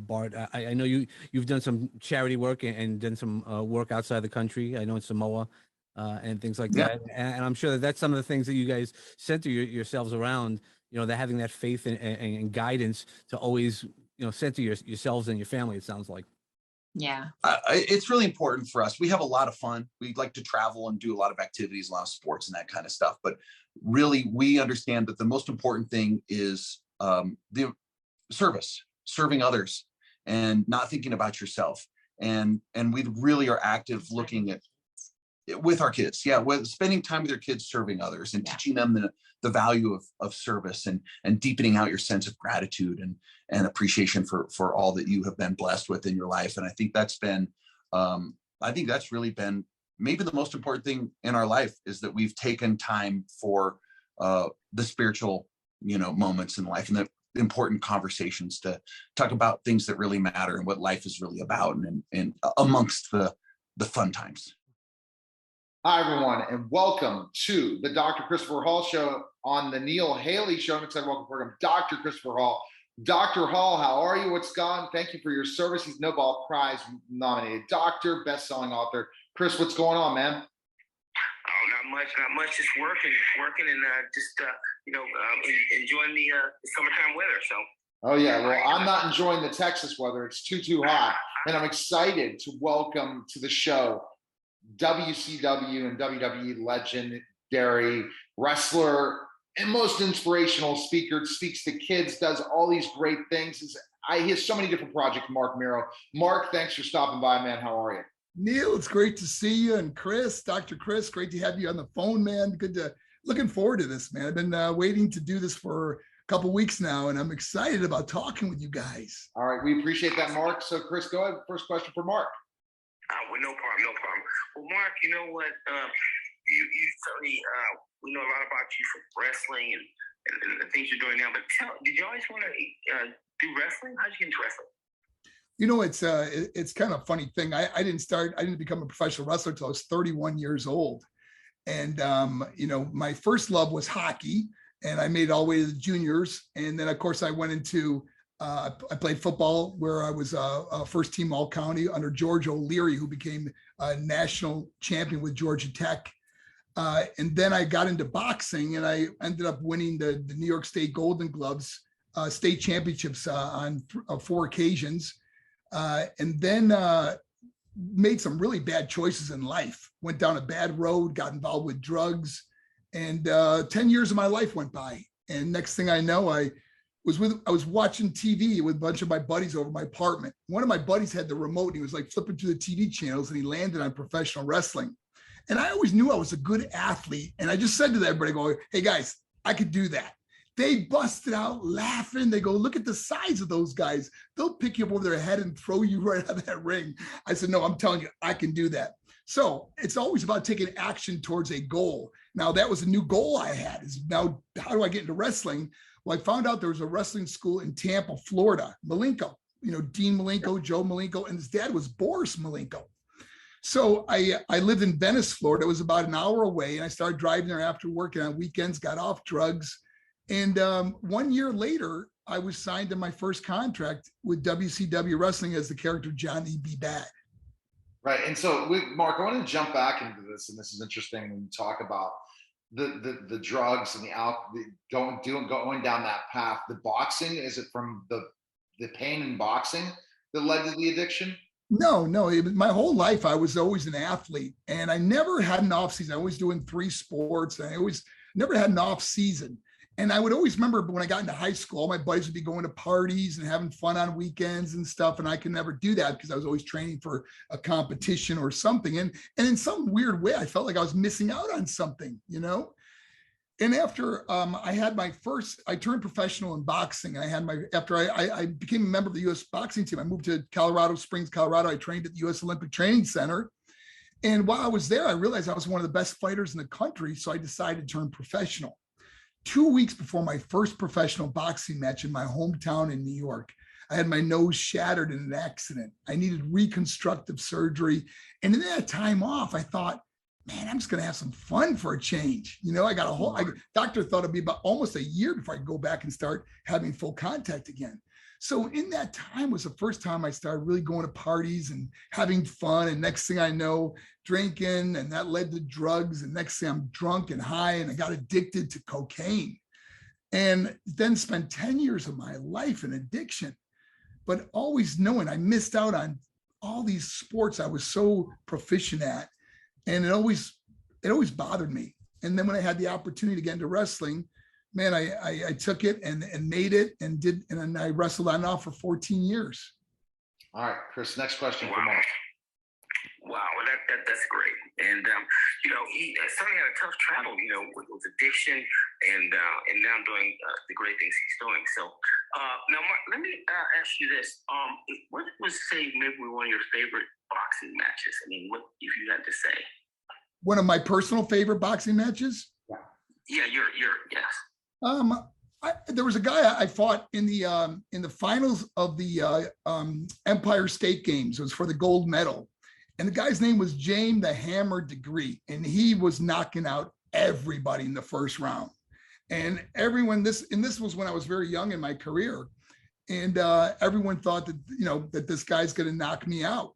Bart, I know you've done some charity work and done some work outside the country. I know in Samoa and things like that. And I'm sure that's some of the things that you guys center yourselves around, that having that faith and guidance to always, center yourselves and your family, it sounds like. Yeah. It's really important for us. We have a lot of fun. We like to travel and do a lot of activities, a lot of sports and that kind of stuff. But really, we understand that the most important thing is the service. serving others and not thinking about yourself. And we really are active looking at with our kids, with spending time with your kids, serving others and teaching them the value of service and deepening out your sense of gratitude and appreciation for all that you have been blessed with in your life. And I think that's really been maybe the most important thing in our life, is that we've taken time for the spiritual, moments in life and the important conversations to talk about things that really matter and what life is really about, and amongst the fun times. Hi, everyone, and welcome to the Dr. Christopher Hall Show on the Neil Haley Show. I'm excited to welcome to the program Dr. Christopher Hall. Dr. Hall, how are you? What's gone? Thank you for your service. He's Nobel Prize nominated doctor, best-selling author. Chris, what's going on, man? Oh, not much. Just working, and enjoying the summertime weather. So. Oh yeah, well, I'm not enjoying the Texas weather. It's too hot, and I'm excited to welcome to the show WCW and WWE legendary wrestler and most inspirational speaker. Speaks to kids, does all these great things. He has so many different projects. Marc Mero. Marc, thanks for stopping by, man. How are you? Neil, it's great to see you. And Chris, Dr. Chris, great to have you on the phone, man. Looking forward to this, man. I've been waiting to do this for a couple of weeks now, and I'm excited about talking with you guys. All right, we appreciate that, Marc. So Chris, go ahead. First question for Marc. Well, no problem. Well, Marc, you know what? You certainly, we know a lot about you from wrestling and the things you're doing now, but did you always want to do wrestling? How'd you get into wrestling? It's kind of a funny thing. I didn't become a professional wrestler until I was 31 years old. And, my first love was hockey, and I made it all the way to the juniors. And then, of course, I went into I played football, where I was a first team all county under George O'Leary, who became a national champion with Georgia Tech. And then I got into boxing, and I ended up winning the New York State Golden Gloves state championships on 4 occasions. And then made some really bad choices in life, went down a bad road, got involved with drugs, and 10 years of my life went by. And next thing I know, I was watching TV with a bunch of my buddies over my apartment. One of my buddies had the remote, and he was like flipping through the TV channels, and he landed on professional wrestling. And I always knew I was a good athlete. And I just said to everybody, go, hey guys, I could do that. They busted out laughing. They go, look at the size of those guys. They'll pick you up over their head and throw you right out of that ring. I said, no, I'm telling you, I can do that. So it's always about taking action towards a goal. Now, that was a new goal I had, is now, how do I get into wrestling? Well, I found out there was a wrestling school in Tampa, Florida, Malenko, Dean Malenko, Joe Malenko, and his dad was Boris Malenko. So I lived in Venice, Florida. It was about an hour away, and I started driving there after work, and on weekends, got off drugs. And 1 year later, I was signed to my first contract with WCW Wrestling as the character Johnny B. Bad. Right. And so, Marc, I want to jump back into this, and this is interesting when you talk about the drugs and going down that path. The boxing, is it from the pain in boxing that led to the addiction? No. My whole life, I was always an athlete, and I never had an off season. I was doing 3 sports, and I always never had an off season. And I would always remember when I got into high school, all my buddies would be going to parties and having fun on weekends and stuff. And I could never do that because I was always training for a competition or something. And in some weird way, I felt like I was missing out on something, And after I turned professional in boxing, and I became a member of the U.S. boxing team. I moved to Colorado Springs, Colorado. I trained at the U.S. Olympic Training Center. And while I was there, I realized I was one of the best fighters in the country. So I decided to turn professional. 2 weeks before my first professional boxing match in my hometown in New York, I had my nose shattered in an accident. I needed reconstructive surgery. And in that time off, I thought, man, I'm just going to have some fun for a change. I got doctor thought it'd be about almost a year before I could go back and start having full contact again. So in that time was the first time I started really going to parties and having fun. And next thing I know, drinking, and that led to drugs. And next thing I'm drunk and high, and I got addicted to cocaine, and then spent 10 years of my life in addiction, but always knowing I missed out on all these sports I was so proficient at. And it always bothered me. And then when I had the opportunity to get into wrestling, man, I took it and made it and and I wrestled on and off for 14 years. All right, Chris, next question for Wow. Mark. Wow, well, that's great. And you know, he certainly had a tough travel, you know, with addiction and now doing the great things he's doing. So now, Mark, let me ask you this: what was, say, maybe one of your favorite boxing matches? I mean, what if you had to say? One of my personal favorite boxing matches. Yeah, yes. There was a guy I fought in the finals of the Empire State Games. It was for the gold medal. And the guy's name was James the Hammer Degree. And he was knocking out everybody in the first round. And everyone, this was when I was very young in my career. And everyone thought that, you know, that this guy's going to knock me out.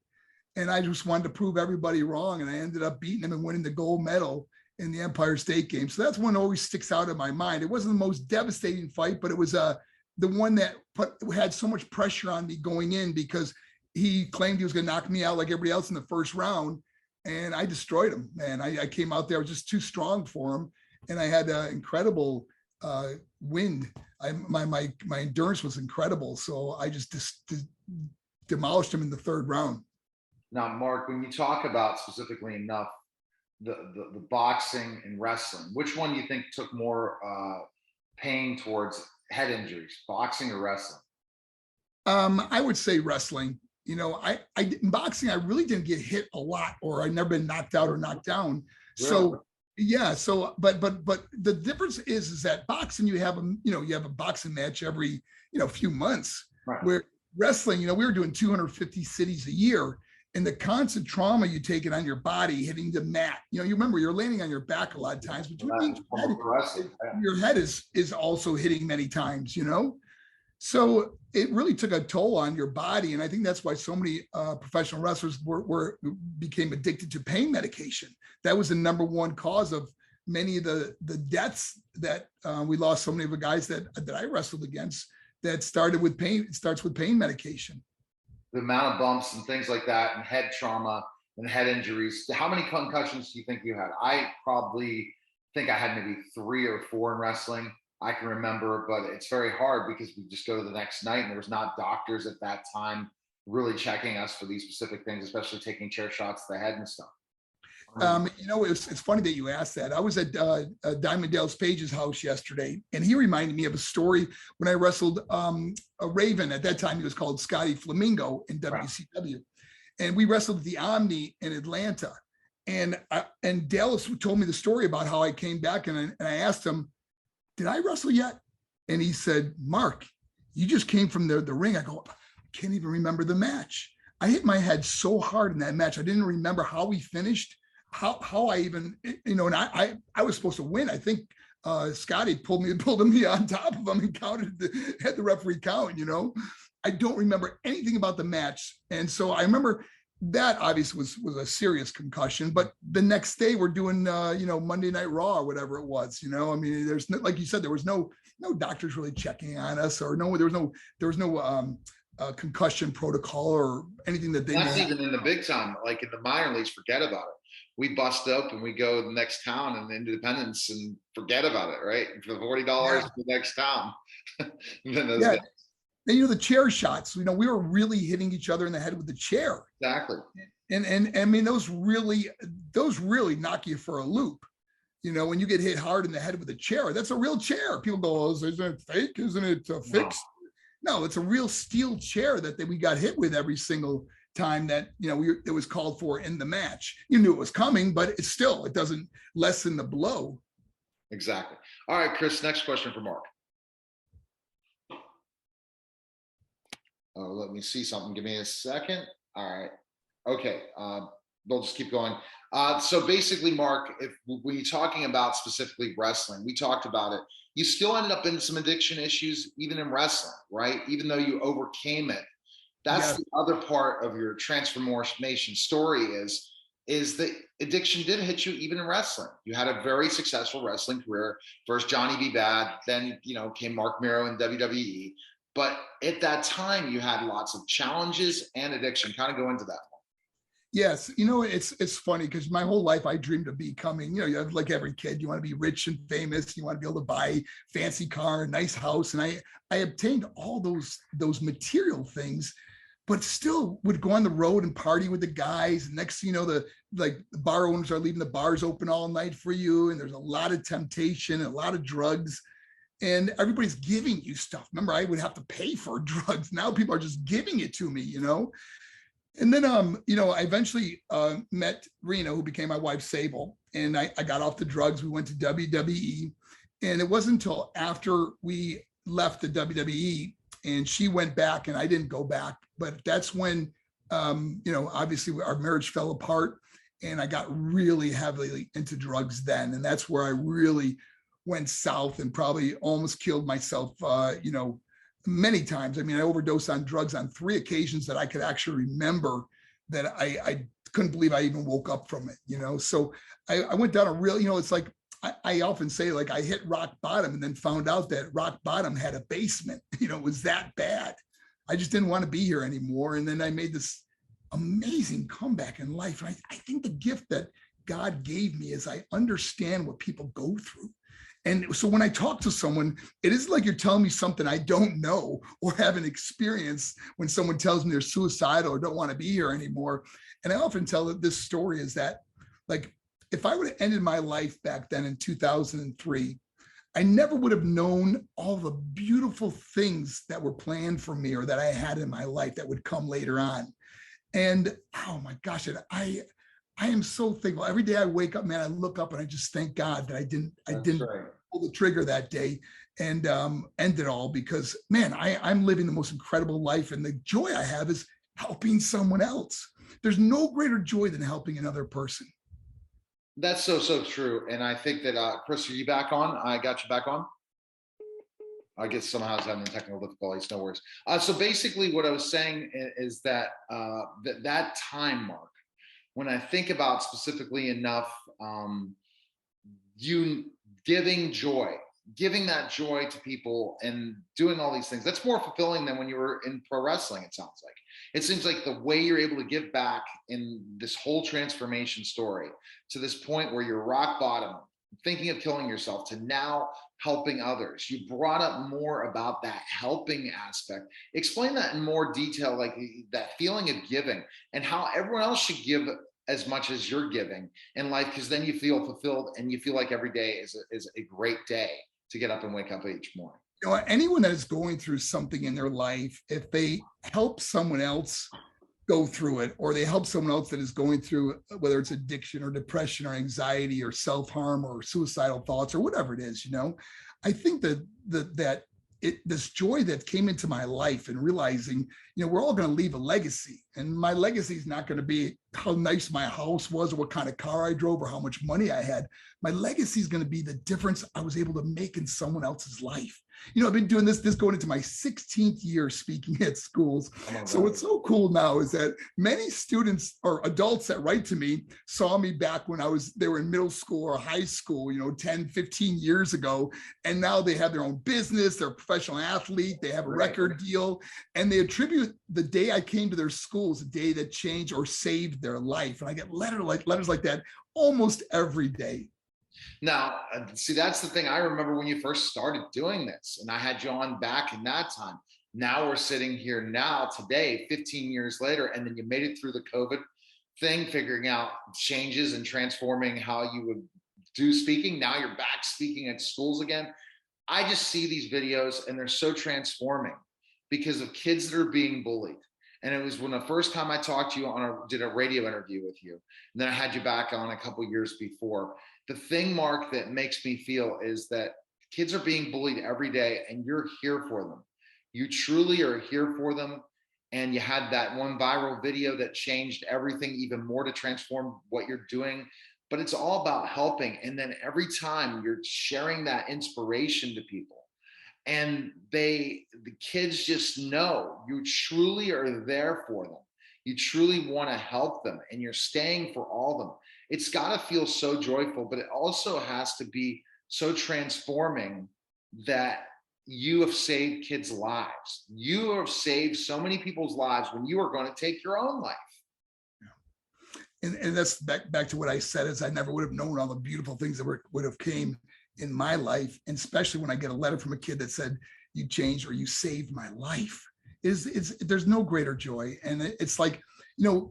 And I just wanted to prove everybody wrong. And I ended up beating him and winning the gold medal in the Empire State Games. So that's one that always sticks out in my mind. It wasn't the most devastating fight, but it was the one that had so much pressure on me going in because he claimed he was going to knock me out like everybody else in the first round. And I destroyed him, man. I came out there, I was just too strong for him. And I had incredible wind. My endurance was incredible. So I just demolished him in the third round. Now, Mark, when you talk about specifically enough the boxing and wrestling, which one do you think took more pain towards head injuries, boxing or wrestling? I would say wrestling. You know, in boxing, I really didn't get hit a lot, or I never been knocked out or knocked down. Really? So yeah. So, but the difference is that boxing, you have a boxing match every, few months. Right. Where wrestling, we were doing 250 cities a year, and the constant trauma you take it on your body, hitting the mat. You remember you're landing on your back a lot of times, but your head is also hitting many times. So it really took a toll on your body. And I think that's why so many professional wrestlers became addicted to pain medication. That was the number one cause of many of the deaths that we lost. So many of the guys that I wrestled against that started with pain. It starts with pain medication. The amount of bumps and things like that and head trauma and head injuries. How many concussions do you think you had? I probably think I had maybe 3 or 4 in wrestling. I can remember, but it's very hard because we just go to the next night and there was not doctors at that time really checking us for these specific things, especially taking chair shots to the head and stuff. It's funny that you asked that. I was at Diamond Dallas Page's house yesterday, and he reminded me of a story when I wrestled a Raven. At that time, he was called Scotty Flamingo in WCW. Right. And we wrestled at the Omni in Atlanta. And Dallas told me the story about how I came back, and I asked him, did I wrestle yet? And he said, Mark, you just came from the ring. I go, I can't even remember the match. I hit my head so hard in that match. I didn't remember how we finished, how I even, and I was supposed to win. I think Scotty pulled me on top of him and had the referee count, I don't remember anything about the match. And so I remember that obviously was a serious concussion, but the next day we're doing, Monday Night Raw or whatever it was, there's no, like you said, there was no doctors really checking on us, or there was no concussion protocol or anything that they. That's even in the big time, like in the minor leagues, forget about it. We bust up and we go to the next town and Independence and forget about it, right? For the $40 to the next town. Yeah. And the chair shots, we were really hitting each other in the head with the chair. Exactly. And I mean, those really knock you for a loop. When you get hit hard in the head with a chair, that's a real chair. People go, oh, isn't it fake? Isn't it fixed? No, it's a real steel chair that we got hit with every single time that, it was called for in the match. You knew it was coming, but it doesn't lessen the blow. Exactly. All right, Chris, next question for Mark. Let me see something. Give me a second. All right. Okay. We'll just keep going. So basically, Mark, when you're talking about specifically wrestling, we talked about it. You still ended up in some addiction issues, even in wrestling, right? Even though you overcame it. That's the other part of your transformation story is that addiction did hit you even in wrestling. You had a very successful wrestling career. First Johnny B. Bad, then, came Mark Miro in WWE. But at that time, you had lots of challenges and addiction. Kind of go into that one. Yes, you know, it's funny because my whole life I dreamed of becoming, you know, you have like every kid, you want to be rich and famous, you want to be able to buy fancy car, nice house. And I obtained all those material things, but still would go on the road and party with the guys. Next thing you know, the bar owners are leaving the bars open all night for you. And there's a lot of temptation, a lot of drugs. And everybody's giving you stuff. Remember, I would have to pay for drugs. Now people are just giving it to me, you know? And then, you know, I eventually met Rena, who became my wife, Sable, and I got off the drugs. We went to WWE, and it wasn't until after we left the WWE and she went back and I didn't go back. But that's when, you know, obviously our marriage fell apart and I got really heavily into drugs then. And that's where I really went south and probably almost killed myself, you know, many times. I mean, I overdosed on drugs on 3 occasions that I could actually remember that I couldn't believe I even woke up from it, you know? So I went down a real, you know, it's like, I often say like I hit rock bottom and then found out that rock bottom had a basement, you know, it was that bad. I just didn't want to be here anymore. And then I made this amazing comeback in life. And I think the gift that God gave me is I understand what people go through. And so when I talk to someone, it isn't like you're telling me something I don't know or haven't experienced when someone tells me they're suicidal or don't want to be here anymore. And I often tell that this story is that, like, if I would have ended my life back then in 2003, I never would have known all the beautiful things that were planned for me or that I had in my life that would come later on. And oh my gosh, I am so thankful. Every day I wake up, man, I look up and I just thank God that I didn't pull the trigger that day and end it all, because man, I'm living the most incredible life. And the joy I have is helping someone else. There's no greater joy than helping another person. That's so true. And I think that, Chris, are you back on? I got you back on. I guess somehow I was having technical difficulties, no worries. So basically what I was saying is that that time mark, when I think about specifically enough, you giving that joy to people and doing all these things, that's more fulfilling than when you were in pro wrestling, it sounds like. It seems like the way you're able to give back in this whole transformation story to this point where you're rock bottom, thinking of killing yourself, to now helping others. You brought up more about that helping aspect. Explain that in more detail, like that feeling of giving and how everyone else should give as much as you're giving in life, because then you feel fulfilled and you feel like every day is a great day to get up and wake up each morning. You know, anyone that is going through something in their life, if they help someone else go through it, or they help someone else that is going through, whether it's addiction or depression or anxiety or self-harm or suicidal thoughts or whatever it is, you know, I think that this joy that came into my life and realizing, you know, we're all going to leave a legacy, and my legacy is not going to be how nice my house was or what kind of car I drove or how much money I had. My legacy is going to be the difference I was able to make in someone else's life. You know, I've been doing this going into my 16th year speaking at schools. So what's so cool now is that many students or adults that write to me saw me back when they were in middle school or high school, you know, 10, 15 years ago. And now they have their own business, they're a professional athlete, they have a record deal, and they attribute the day I came to their school as a day that changed or saved their life. And I get letters like that almost every day. Now, see, that's the thing. I remember when you first started doing this, and I had you on back in that time. Now we're sitting here now today, 15 years later, and then you made it through the COVID thing, figuring out changes and transforming how you would do speaking. Now you're back speaking at schools again. I just see these videos and they're so transforming because of kids that are being bullied. And it was when the first time I talked to you did a radio interview with you, and then I had you back on a couple years before. The thing, Mark, that makes me feel is that kids are being bullied every day and you're here for them. You truly are here for them. And you had that one viral video that changed everything even more to transform what you're doing. But it's all about helping. And then every time you're sharing that inspiration to people, and the kids just know you truly are there for them. You truly want to help them, and you're staying for all of them. It's got to feel so joyful, but it also has to be so transforming that you have saved kids' lives. You have saved so many people's lives when you are going to take your own life. and that's back to what I said, is I never would have known all the beautiful things that would have came in my life. And especially when I get a letter from a kid that said, you changed or you saved my life, there's no greater joy. And it's like,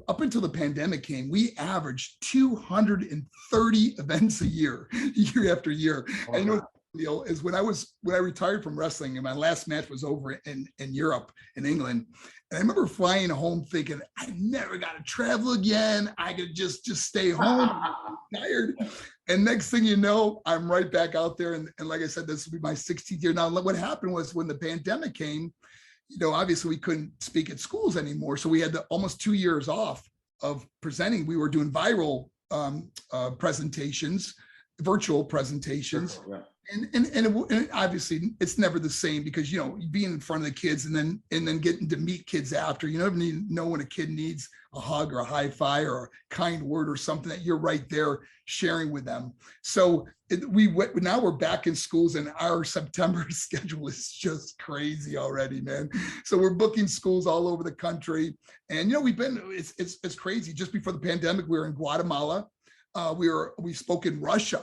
up until the pandemic came, we averaged 230 events a year, year after year. Oh, and deal is when I retired from wrestling and my last match was over in Europe, in England. And I remember flying home thinking, I never got to travel again. I could just stay home. I'm tired. And next thing you know, I'm right back out there. And like I said, this will be my 16th year. Now, what happened was when the pandemic came, obviously we couldn't speak at schools anymore. So we had almost 2 years off of presenting. We were doing viral presentations, virtual presentations. Yeah. And obviously it's never the same because, being in front of the kids and then getting to meet kids after, you never know when a kid needs a hug or a high five or a kind word or something that you're right there sharing with them. So now we're back in schools and our September schedule is just crazy already, man. So we're booking schools all over the country. And, it's crazy. Just before the pandemic, we were in Guatemala. We spoke in Russia,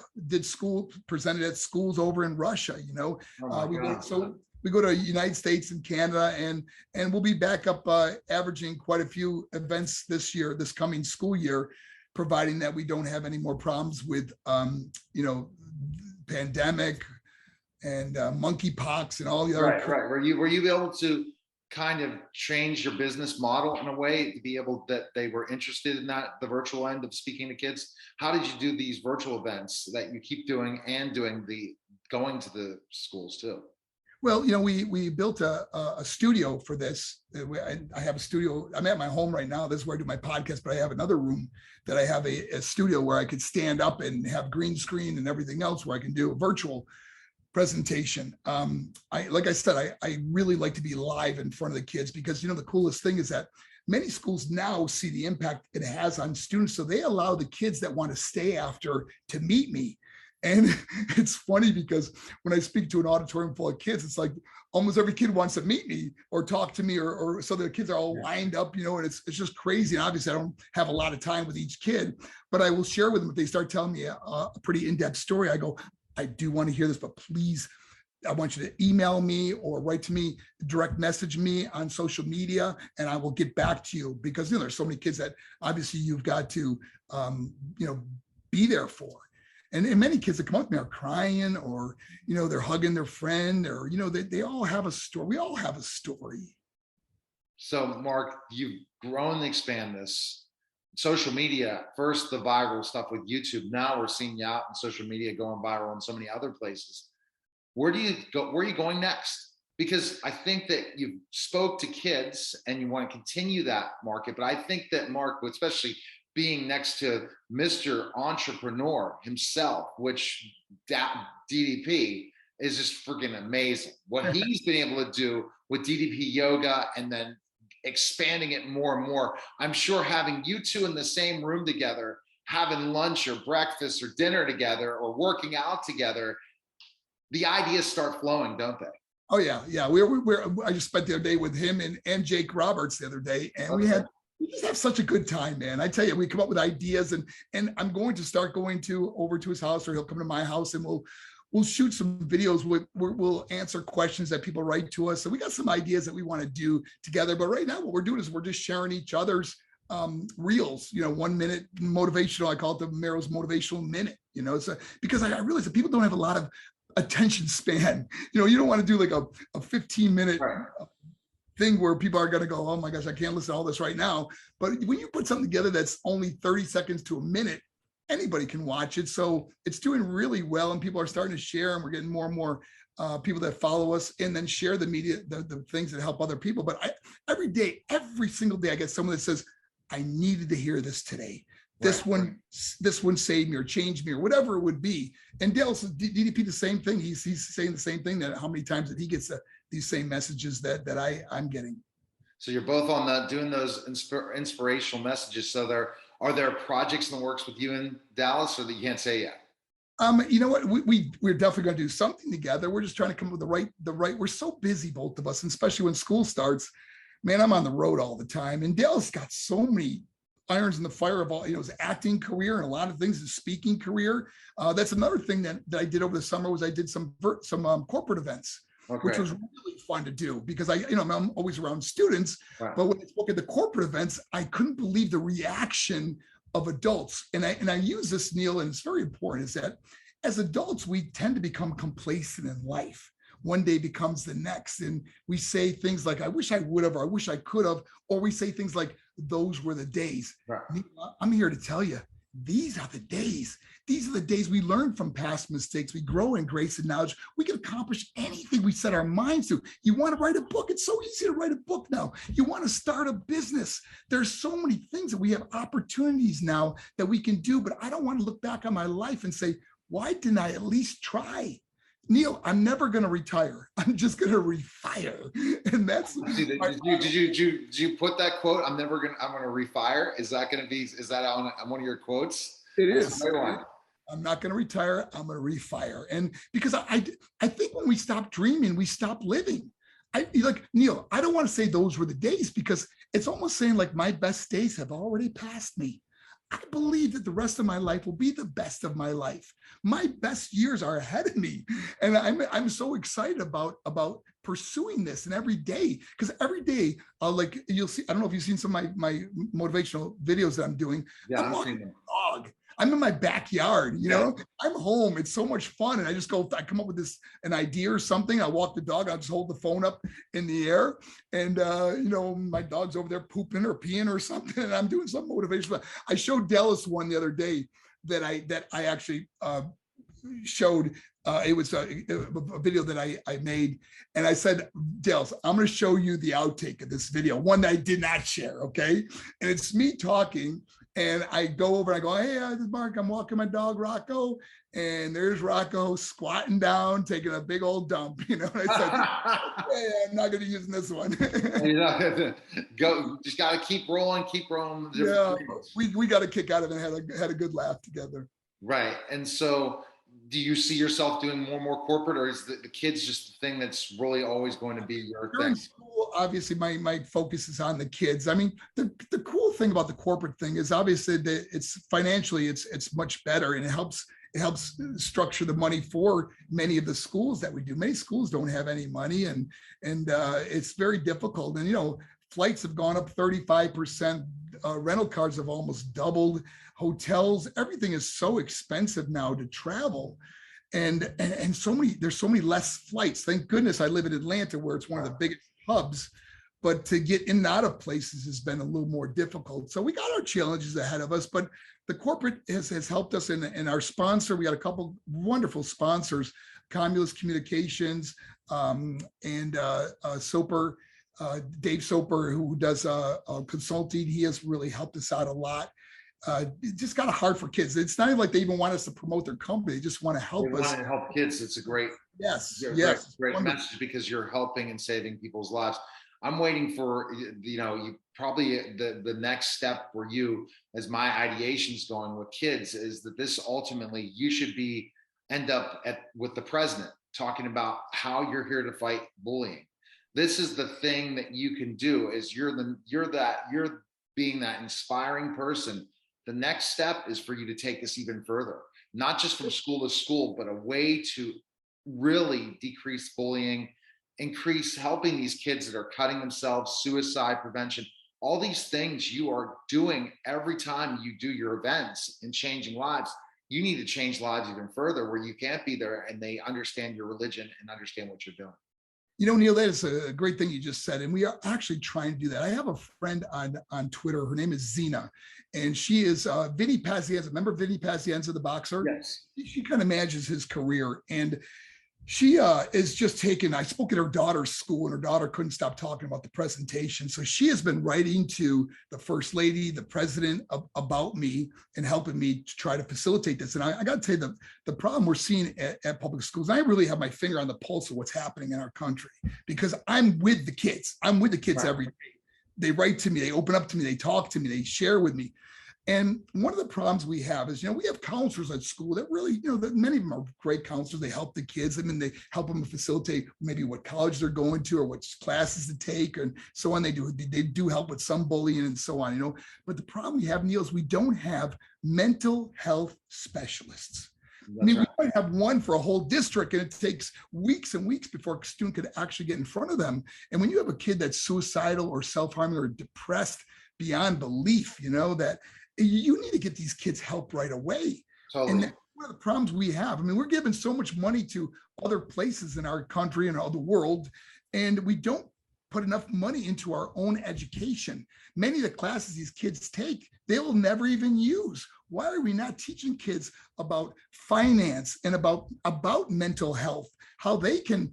presented at schools over in Russia, we go to United States and Canada and we'll be back up averaging quite a few events this coming school year, providing that we don't have any more problems with, pandemic and monkeypox and all the other. Right. Were you able to kind of change your business model in a way to be able that they were interested in the virtual end of speaking to kids? How did you do these virtual events that you keep doing and going to the schools too? Well, we built a studio for this. I have a studio. I'm at my home right now. This is where I do my podcast, but I have another room that I have a studio where I could stand up and have green screen and everything else where I can do a virtual presentation. Like I said, I really like to be live in front of the kids because, the coolest thing is that many schools now see the impact it has on students. So they allow the kids that want to stay after to meet me. And it's funny because when I speak to an auditorium full of kids, it's like almost every kid wants to meet me or talk to me or so the kids are all lined up, and it's just crazy. And obviously I don't have a lot of time with each kid, but I will share with them if they start telling me a pretty in-depth story. I go, I do want to hear this, but please, I want you to email me or write to me, direct message me on social media, and I will get back to you because, there's so many kids that obviously you've got to, be there for. And many kids that come up to me are crying or, they're hugging their friend or, they all have a story. We all have a story. So Mark, you've grown and expand this. Social media, first the viral stuff with YouTube. Now we're seeing you out in social media going viral in so many other places. Where do you go? Where are you going next? Because I think that you spoke to kids and you want to continue that market. But I think that Mark, especially being next to Mr. Entrepreneur himself, which DDP is just freaking amazing. What he's been able to do with DDP Yoga and then expanding it more and more. I'm sure having you two in the same room together, having lunch or breakfast or dinner together or working out together, the ideas start flowing, don't they? Oh yeah. I just spent the other day with him and Jake Roberts the other day, and we just have such a good time, man. I tell you, we come up with ideas, and I'm going to start going over to his house, or he'll come to my house, and we'll shoot some videos. We'll answer questions that people write to us. So we got some ideas that we want to do together. But right now, what we're doing is we're just sharing each other's reels. 1 minute motivational. I call it the Merrill's Motivational Minute. Because I realize that people don't have a lot of attention span. You don't want to do like a 15-minute. Right. Thing where people are going to go, oh my gosh, I can't listen to all this right now. But when you put something together that's only 30 seconds to a minute, anybody can watch it. So it's doing really well, and people are starting to share, and we're getting more and more people that follow us and then share the media, the things that help other people. But every single day, I get someone that says, I needed to hear this today. This one saved me or changed me or whatever it would be. And Dale says, DDP, the same thing. He's saying the same thing, that how many times that he gets these same messages that I'm getting. So you're both on doing those inspirational messages. So are there projects in the works with you in Dallas, or that you can't say yet? You know what? We're definitely going to do something together. We're just trying to come up with the right. We're so busy, both of us, and especially when school starts. Man, I'm on the road all the time, and Dale's got so many irons in the fire of all, his acting career and a lot of things, his speaking career. That's another thing that I did over the summer was I did some corporate events, which was really fun to do because I'm always around students, but when I spoke at the corporate events, I couldn't believe the reaction of adults. And I use this, Neil, and it's very important, is that as adults, we tend to become complacent in life. One day becomes the next. And we say things like, I wish I would have, or I wish I could have, or we say things like, those were the days. Right. I'm here to tell you, these are the days. These are the days we learn from past mistakes. We grow in grace and knowledge. We can accomplish anything we set our minds to. You want to write a book? It's so easy to write a book now. You want to start a business? There's so many things that we have opportunities now that we can do, but I don't want to look back on my life and say, why didn't I at least try? Neil, I'm never going to retire. I'm just going to refire. And that's. Did you put that quote? I'm going to refire. Is that on one of your quotes? It is. I'm not going to retire. I'm going to refire. And because I think when we stop dreaming, we stop living. Neil, I don't want to say those were the days because it's almost saying like my best days have already passed me. I believe that the rest of my life will be the best of my life. My best years are ahead of me. And I'm so excited about pursuing this. And every day, because every day, like you'll see, I don't know if you've seen some of my motivational videos that I'm doing. Yeah, I'm seeing them. I'm in my backyard, I'm home. It's so much fun. And I come up with an idea or something. I walk the dog. I'll just hold the phone up in the air. And, my dog's over there pooping or peeing or something. And I'm doing some motivational. I showed Dallas one the other day that I actually showed. It was a video that I made. And I said, Dallas, I'm going to show you the outtake of this video, one that I did not share. Okay. And it's me talking. And I go over and I go, hey, this is Mark. I'm walking my dog, Rocco. And there's Rocco squatting down, taking a big old dump. And I said, hey, I'm not going to use this one. Go, just got to keep rolling. Yeah, we got a kick out of it and had a good laugh together. Right. And so do you see yourself doing more and more corporate, or is the kids just the thing that's really always going to be your thing? School, obviously, my focus is on the kids. I mean, the cool thing about the corporate thing is obviously that it's financially, it's much better, and it helps structure the money for many of the schools that we do. Many schools don't have any money, and it's very difficult. And flights have gone up 35%. Rental cars have almost doubled. Hotels, everything is so expensive now to travel. And there's so many less flights. Thank goodness I live in Atlanta, where it's one of the biggest hubs, but to get in and out of places has been a little more difficult. So we got our challenges ahead of us, but the corporate has helped us, and our sponsor, we got a couple wonderful sponsors, Comulus Communications, and Soper, Dave Soper, who does consulting. He has really helped us out a lot. It just got a heart for kids. It's not even like they even want us to promote their company. They just want to help us. They want to help kids. It's a great, great message, because you're helping and saving people's lives. I'm waiting for, you probably the next step for you, as my ideation is going with kids, is that this ultimately you should end up with the president talking about how you're here to fight bullying. This is the thing that you can do, is you're being that inspiring person. The next step is for you to take this even further, not just from school to school, but a way to really decrease bullying, increase helping these kids that are cutting themselves, suicide prevention, all these things you are doing every time you do your events and changing lives. You need to change lives even further, where you can't be there and they understand your religion and understand what you're doing. Neil, that is a great thing you just said. And we are actually trying to do that. I have a friend on Twitter. Her name is Zena. And she is Vinny Pazienza. Remember Vinny Pazienza, the boxer? Yes. She kind of manages his career. And she is just taking, I spoke at her daughter's school, and her daughter couldn't stop talking about the presentation. So she has been writing to the First Lady, the President, about me and helping me to try to facilitate this. And I got to tell you, the problem we're seeing at public schools, I really have my finger on the pulse of what's happening in our country, because I'm with the kids. I'm with the kids every day. They write to me, they open up to me, they talk to me, they share with me. And one of the problems we have is, we have counselors at school that really, that many of them are great counselors. They help the kids. I mean, they help them facilitate maybe what college they're going to or what classes to take and so on. They do help with some bullying and so on, But the problem we have, Neil, is we don't have mental health specialists. I mean, we might have one for a whole district, and it takes weeks and weeks before a student could actually get in front of them. And when you have a kid that's suicidal or self-harming or depressed beyond belief, that you need to get these kids help right away. Totally. And one of the problems we have, I mean, we're giving so much money to other places in our country and all the world, and we don't put enough money into our own education. Many of the classes these kids take, they will never even use. Why are we not teaching kids about finance and about mental health, how they can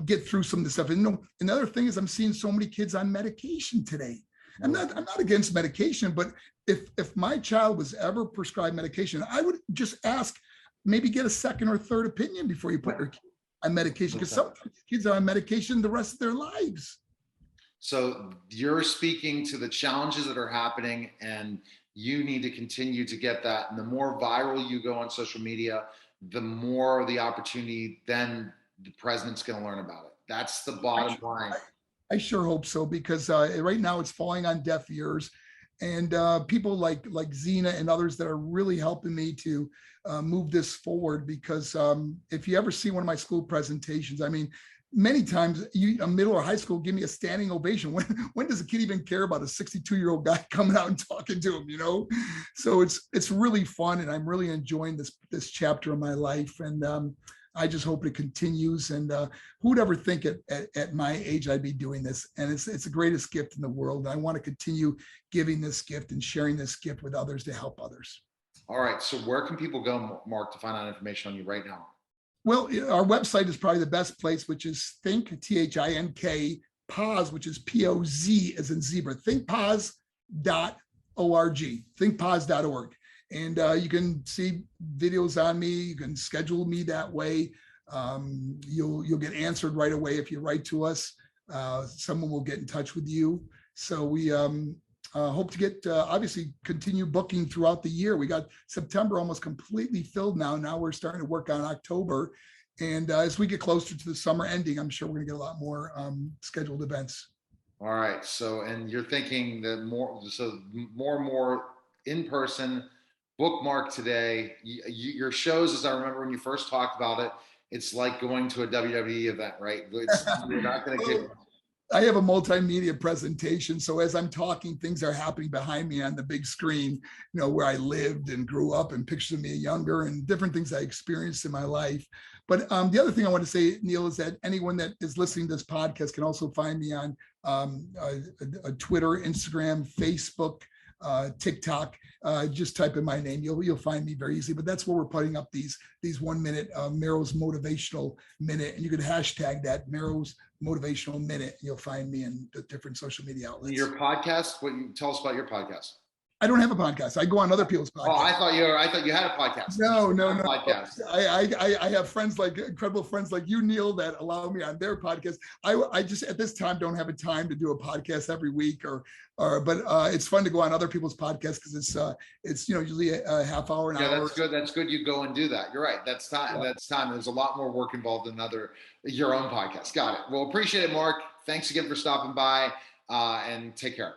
get through some of the stuff? And another thing is I'm seeing so many kids on medication today. I'm not against medication, but if my child was ever prescribed medication, I would just ask, maybe get a second or third opinion before you put your kid on medication, because sometimes kids are on medication the rest of their lives. So you're speaking to the challenges that are happening, and you need to continue to get that. And the more viral you go on social media, the more the opportunity then the president's going to learn about it. That's the bottom line. I sure hope so, because right now it's falling on deaf ears, and people like Zena and others that are really helping me to move this forward. Because if you ever see one of my school presentations, I mean, many times a middle or high school give me a standing ovation. When does a kid even care about a 62-year-old guy coming out and talking to him, So it's really fun, and I'm really enjoying this chapter of my life. And I just hope it continues. And who'd ever think at my age I'd be doing this? And it's the greatest gift in the world. I want to continue giving this gift and sharing this gift with others to help others. All right. So where can people go, Mark, to find out information on you right now? Well, our website is probably the best place, which is Think, THINK, Pause, which is POZ as in zebra, thinkpause.org, thinkpause.org. And you can see videos on me. You can schedule me that way. You'll get answered right away if you write to us. Someone will get in touch with you. So we hope to get, obviously, continue booking throughout the year. We got September almost completely filled now. Now we're starting to work on October. And as we get closer to the summer ending, I'm sure we're going to get a lot more scheduled events. All right. So, and you're thinking that more and more in person. Bookmark today. Your shows, as I remember when you first talked about it, it's like going to a WWE event, right? You're not going to get. I have a multimedia presentation, so as I'm talking, things are happening behind me on the big screen. Where I lived and grew up, and pictures of me younger, and different things I experienced in my life. But the other thing I want to say, Neil, is that anyone that is listening to this podcast can also find me on Twitter, Instagram, Facebook, TikTok. Just type in my name, you'll find me very easily. But that's where we're putting up these 1 minute Merrill's Motivational Minute, and you could hashtag that Merrill's Motivational Minute. You'll find me in the different social media outlets. Your podcast? Tell us about your podcast. I don't have a podcast. I go on other people's podcasts. Oh, I thought you had a podcast. No. Podcast. I have incredible friends like you, Neil, that allow me on their podcast. I just at this time don't have a time to do a podcast every week but it's fun to go on other people's podcasts because it's usually a half hour, an hour. Yeah, that's good. That's good. You go and do that. You're right. That's time. Yeah. That's time. There's a lot more work involved than your own podcast. Got it. Well, appreciate it, Mark. Thanks again for stopping by, and take care.